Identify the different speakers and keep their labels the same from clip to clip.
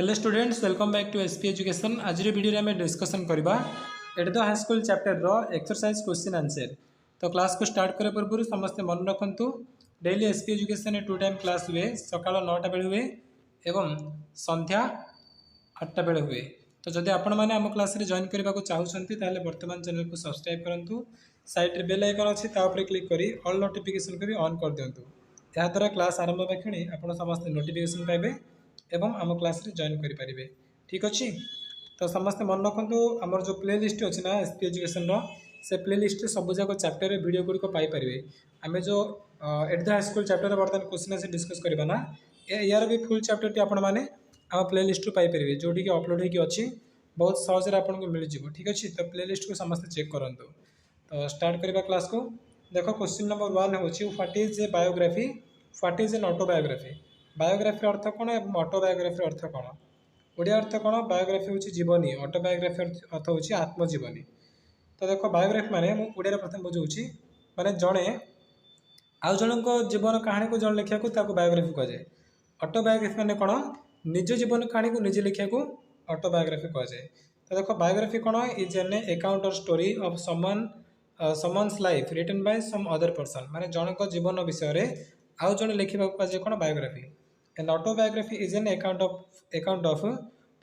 Speaker 1: Hello students, welcome back to SP education. आज video में discussion करवा at the high school chapter रो exercise question answer. तो class को स्टार्ट करने पूर्व समस्त मन रखु daily SP education 2 time class हुए, सका 9टा बेले हुए एवं संध्या 8टा बेले हुए। तो जदि आपण मैंने आम क्लास रे जॉइन करने को चाहते हैं वर्तमान चैनल को सब्सक्राइब करूँ। साइड बेल आइकन अच्छी क्लिक कर ऑल नोटिफिकेशन को भी ऑन कर दिंतु। याद्वारा क्लास आरंभ होगा क्षणी आप समस्त नोटिफिकेशन पाइबे एवं आम क्लास रे जॉइन करेंगे। ठीक अच्छे, तो समस्ते मन रखु आमर जो प्ले लिस्ट अच्छी ना एसपी एजुकेशन से प्ले लिस्ट सब जाक चैप्टर वीडियो गुड़िक पाइपर। आम जो eight the high school chapter बर्तमान क्वेश्चन आंसर डिस्कस करवा ना, यार भी फुल चैप्टर टी आपण मैंने आम प्ले लिस्ट पाइपर जोटी अपलोड होगी अच्छी बहुत सहज आपको मिल जाए। ठीक अच्छे, तो प्ले लिस्ट को समस्त चेक करूँ। तो स्टार्ट करवा क्लास को। देख क्वेश्चन नंबर 1 हूँ what is a biography, what is an autobiography. Biography अर्थ कौन और ऑटोबायोग्राफी अर्थ कौन? ओडिया अर्थ कौन? बायोग्राफी हूँ जीवनी, ऑटोबायोग्राफी अर्थ हूँ आत्मजीवनी। तो देख बायोग्राफी माने ओडिया प्रथम बुझाऊँ माने जड़े आउ जनक जीवन कहानी को जन लिखा बायोग्राफी कहुए। ऑटोबायोग्राफी माने कौन? निज जीवन कहानी को निजे लिखा ऑटोबायोग्राफी कहुए। तो देख बायोग्राफी कौन? Is an account or story of someone's life written by some other person. माने जनक जीवन विषय रे आउ जन लिखा कौन? Biography. And autobiography is an account of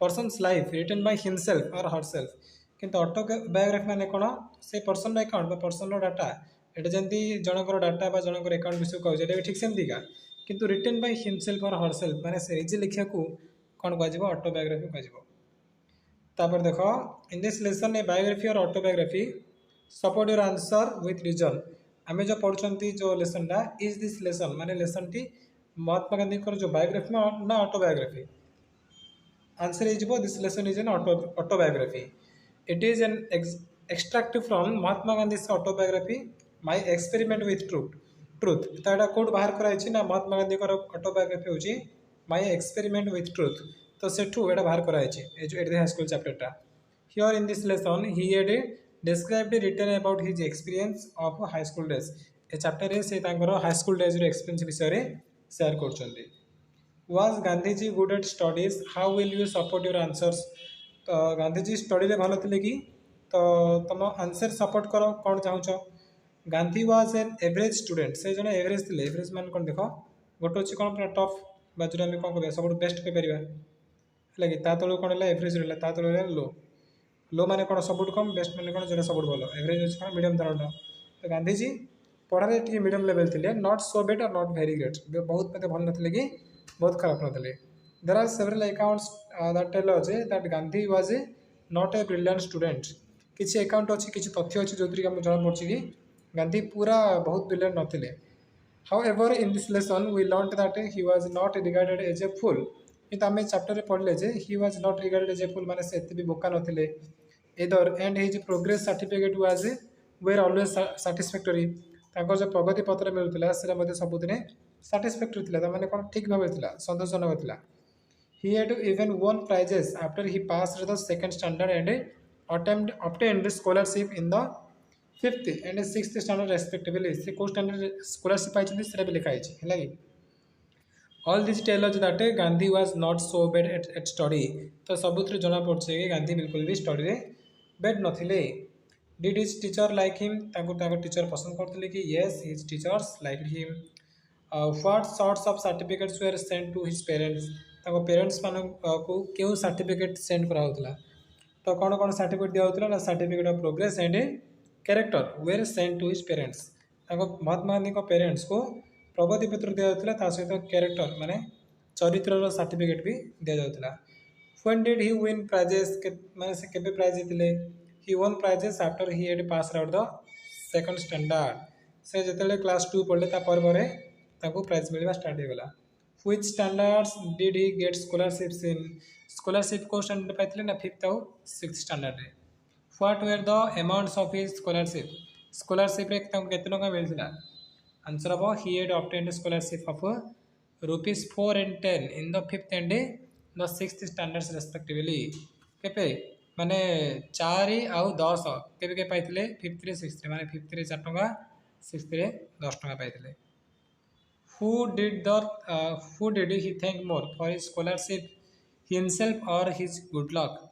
Speaker 1: person's life written by himself or herself. किंतु ऑटोबायोग्राफी माने कौन? से पर्सन अकाउंट पर्सन डाटा एटा जमी जनकर डाटा जनकर अकाउंट विषय कहे ठीक सेमती का, किंतु written by himself or herself माने से निजे लिखा कौन कह ऑटोबायोग्राफी कह। तापर देख in this lesson a biography और autobiography support your answer with reason. आम जो पढ़ुंट जो लेसनटा इज दिस लेसन माने लेसन टी महात्मा गांधी जो बायोग्राफी ना ऑटोबायोग्राफी। आंसर हो this lesson is an autobiography. It is an extract from Mahatma Gandhi autobiography my experiment with truth. तो यहाँ कौट बाहर कराई ना महात्मा गांधी ऑटोबायोग्राफी हूँ माय एक्सपेरिमेंट विथ ट्रुथ। तो सेठू एटा बाहर कराई एट द हाई स्कूल चैप्टरटा। Here in this lesson he had described written about his experience of high school days। ए चैप्टर रे से हाई स्कूल डेज एक्सपीरियंस विषय रे शेयर कर। Was Gandhiji good at studies, how will you support your answers. तो Gandhiji study रे भल थे कि, तो तुम आंसर सपोर्ट कर कौन चाहूँ। Gandhi was an average student, से जन एवरेज थे। एवरेज मान कौन देख गोटे अच्छी कौन पूरा टफ बाजू आम कौन कह सब बेस्ट कहीपर है कि तलू कौन है एवरेज रहा तलू लो। लो माने कौन सब कम, बेस्ट माने कौन जो सब भल, एवरेज अच्छे कौन मीडियम धरण। तो गांधीजी पढ़ाई टी मीडियम लेवल थे, नॉट सो बेट और नॉट वेरी ग्रेट, बहुत मत भल नी कि बहुत खराब नी। There are several accounts that tell us that Gandhi was not a brilliant student. किसी अकाउंट अच्छी किसी तथ्य अच्छी जो जना पड़ी कि गांधी पूरा बहुत ब्रिलियंट नथिले। However in this lesson we learn that he was not regarded as a fool. किंतु आम चैप्टर पढ़ले जे he was not regarded as a fool माने से भी बोका नथिले। Either and his progress certificate was were always satisfactory. जो प्रगति पत्र मिलूला से सबुदिन साटिस्फैक्टरी था, मैंने कौन ठीक भाव सतोषजनक था। He had even won prizes after he passed the second standard and obtained scholarship in the 5th and 6th standard respectively. से कौ स्टैंडर्ड स्कॉलरशिप पाई से लिखाई है कि all this tell us that Gandhi was not so bad at study. तो सबुथ जना पड़े कि गांधी बिल्कुल भी स्टडी बेड नथिले। Did his teacher like him, teacher पसंद करते कि yes his teachers like him. What sorts of certificates were send to his parents. Parents मान को क्यों सर्टिफिकेट सेंड कराला। तो कौन कौन सर्टिफिकेट दिया ना certificate of progress and character were send to his parents. Mahatma Gandhi parents को प्रगति पत्र दिया सहित कैरेक्टर माने चरित्र सर्टिफिकेट भी दि जाता। When did he win prizes, माने से केबे प्राइज जीतिले। He won prizes after he had pass out the second standard. से जिते क्लास 2 पढ़ले प्राइज मिलवा स्टार्ट होगा। Which standards did he get scholarships in. Scholarship को स्टैंडर्ड पाइले ना 5th और 6th स्टैंडर्ड रे। What were the amounts of his scholarship. Scholarship रे केते टका मिलथिला। आंसर हम he had obtained scholarship of ₹4 and 10 in the 5th and the 6th standards respectively. Quepem माने 4 आउ 10 केबे के पाइथिले 5th रे 6th रे, माने 5th रे 4 टका 6th रे 10 टका पाइथिले। Who did he thank more for his scholarship, himself और हिज गुड लक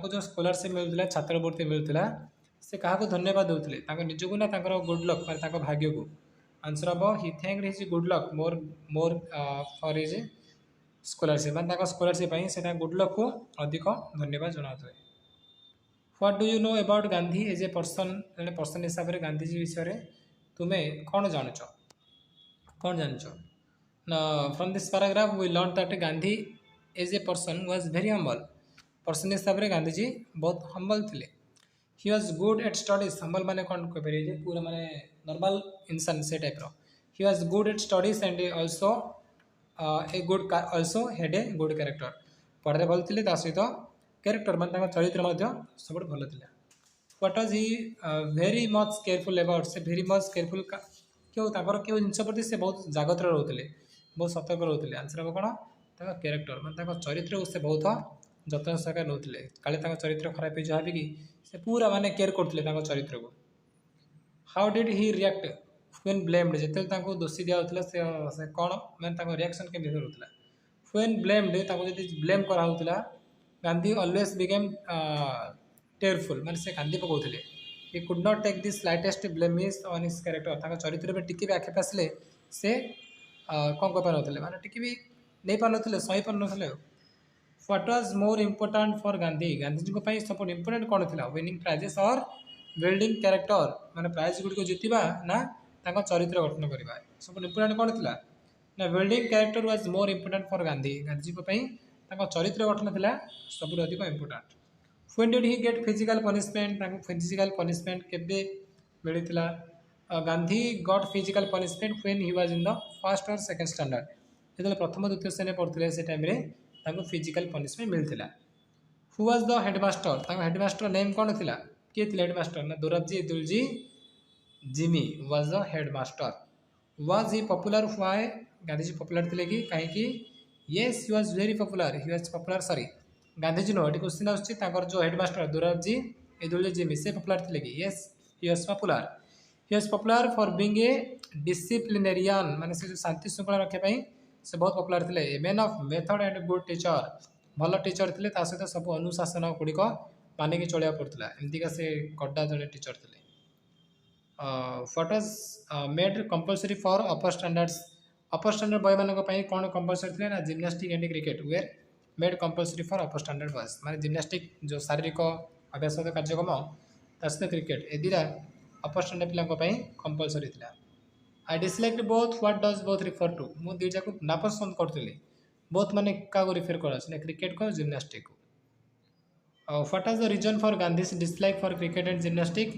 Speaker 1: जो स्कॉलरशिप मिलूला छात्रवृत्ति मिलूला से क्या धन्यवाद देते निजक ना गुड लक मैं भाग्य को आंसर हम he thanked his good luck more more for his scholarship मैं स्कॉलरशिप से गुड लक को अधिक धन्यवाद जनाते what do you know about Gandhi as a person जड़े पर्सन हिसाब से गांधीजी विषय तुम्हें कौन जानुच कौन जानुच from this paragraph we learn that Gandhi as a person was very humble person हिसाब से गांधीजी बहुत हम्बल थे he was good at studies humble माने कौन कह पूरा माने नॉर्मल इंसान से type he was good at studies and also a good also head a good character पढ़ाई भल थे सहित कैरेक्टर मान चरित्र सब भल था what was he very much careful about से वेरी मच केयरफुल क्यों क्यों जिन प्रति से बहुत जागत रोते बहुत सतर्क रोते आंसर हम कौन कैरेक्टर मैं चरित्र से बहुत जत्न सहकार नौते काले चरित्र खराब हो जाए कि से पूरा माने केयर करते चरित्र को how did he react when blamed जिते दोषी दिया से कौन मैंने रिएक्शन केमी रोला व्हेन ब्लेम्ड जी ब्लेम कराला गांधी ऑलवेज बिकेम टेयरफुल माने से कांदी पकाउले he could not take this slightest blemish on his character चरित्र में टिके भी आखे आसले से कौन कर पारे माने टिके भी नहीं पारे सही पार ना what was more important for Gandhi Gandhiji को सब इम्पोर्टाट कौन था विनिंग प्राइजेस और बिल्डिंग कैरेक्टर माने प्राइज गुड़ को जीतवा ना चरित्र गठन करवा सब इम्पोर्टाट कौन था ना building character was more important for Gandhi Gandhiji को चरित्र गठन था सब अधिक important when did he get physical punishment physical punishment केबे मिलता Gandhi got physical punishment when he was in the first और सेकंड स्टैंडर्ड जो प्रथम द्वितीय श्रेणी पढ़ते से टाइम फिजिकल पनिशमेंट मिलता who was the headmaster headmaster name कौन था किए थे हेडमास्टर ना Dorabji Edulji Gimi was the headmaster was he popular why Gandhiji popular थे कि कहीं yes he was very popular he was popular sorry Gandhiji no ये क्वेश्चन आसर जो हेडमास्टर दोराबजी दुलजी जिमी से पॉपुलर थे कि yes he was popular for being a disciplinarian माने से जो शांति श्रृंखला रखापी से बहुत पॉपुलर थे a man of method and good teacher भल टीचर थे सहित सब अनुशासन गुड़िक मानिक चलिया पड़ता एमतीका से कड़ा जड़े टीचर थे what was made compulsory for upper standard boy मान कौन कंपलसरी थे ना gymnastic and cricket were made compulsory for upper standard boys माने जिम्नास्टिक जो शारीरिक अभ्यास कार्यक्रम सहित क्रिकेट ए दुटा अपर स्टैंडर्ड पिला कंपलसरी था I dislike both what does both refer to मु दुईटा को नापसंद करी बोथ माने क्या रिफर कर क्रिकेट को जिम्नास्टिक को what was the reason for Gandhi's dislike for cricket and gymnastic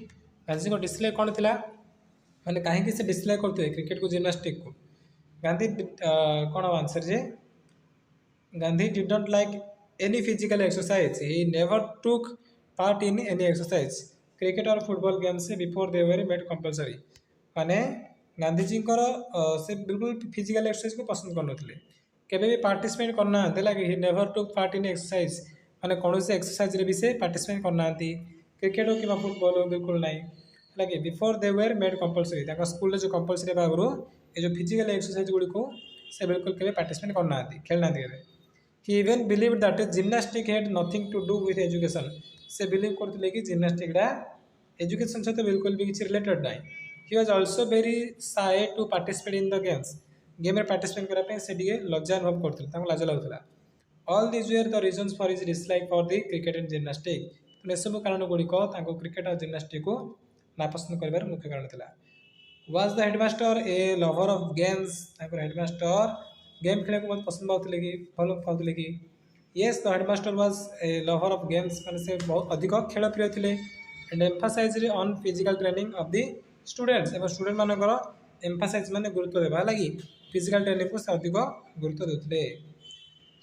Speaker 1: Gandhi को डिसलाइक कौन था मैंने कहीं से डिसलाइक करते क्रिकेट को जिम्नास्टिक को गांधी कौन आंसर जे Gandhi did not like any physical exercise he never took part in any exercise cricket और football games before they were made compulsory माने गांधीजी से बिल्कुल फिजिकल एक्सरसाइज को पसंद करते केवे भी पार्टिसिपेट करना लगे ही नेवर टुक पार्ट इन एक्सरसाइज माने कौन से एक्सरसाइज रे भी से पार्टिसिपेट करना क्रिकेट हो कि फुटबॉल हो बिल्कुल ना लगे before they were made compulsory school जो कंपलसरी आगु ये जो फिजिकल एक्सरसाइज गुड़िक से बिल्कुल के पार्टिसिपेट करना खेलना के he even believe that gymnastic had nothing to do with education से बिलीव करते कि जिम्नास्टिकटा एजुकेशन सहित बिल्कुल भी किसी रिलेटेड ना he was also very shy to participate in the games game में पार्टिसिपेट करने से लज्जा अनुभव करते लाज लगुला all these were the reasons for his dislike for the cricket and gymnastic एसबू कारण गुड़िक क्रिकेट और जिम्नास्टिक को नापसंद कर मुख्य कारण था was the headmaster A lover of games headmaster game खेल बहुत पसंद पाते कि भल पाते कि yes the headmaster was a lover of games मैंने से बहुत अधिक खेल प्रिय थे and emphasise on physical training of the students एवं स्टूडेंट मानकर एम्फासाइज माने गुरुत्व देवा लगी फिजिकल ट्रेनिंग को से अधिक गुरुत्व देते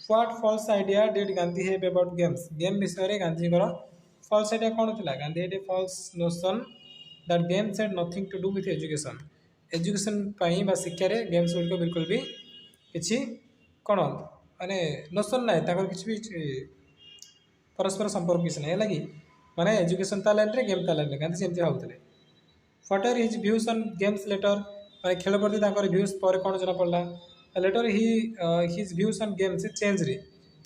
Speaker 1: what false idea did Gandhi have about games game विषय गांधी फॉल्स आइडिया कौन था Gandhi had a false notion that games had nothing to do with education शिक्षा रे गेम्स गुड़िक बिल्कुल भी किसी कौन माने नोशन ना किसी भी परस्पर संपर्क किसी ना लगी माने एजुकेशन ता लाइन रे गेम ता लाइन गांधी एमती भावुले what are his views on games later माने खेल प्रति व्यूज पर कौन जना पड़ा later he his views on games change रे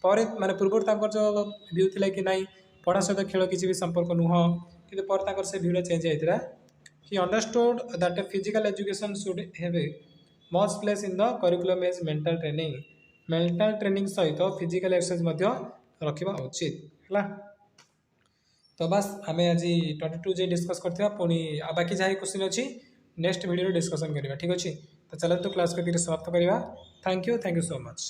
Speaker 1: पर माने पूर्व जो व्यू थिला कि नहीं पढ़ा सहित खेल किसी भी संपर्क नुह कि पर से व्यूटा चेंज होता ही understood that physical education should have a much place in the curriculum as mental training सहित फिजिकल एक्सरसाइज रखा उचित है। तो बस आम आज 22 जे डिस्कस करते पुणी बाकी जहाँ क्वेश्चन अच्छी नेक्स्ट वीडियो डिस्कसन करवा ठीक अच्छे। तो चलते क्लास को समाप्त करवा। Thank you so much.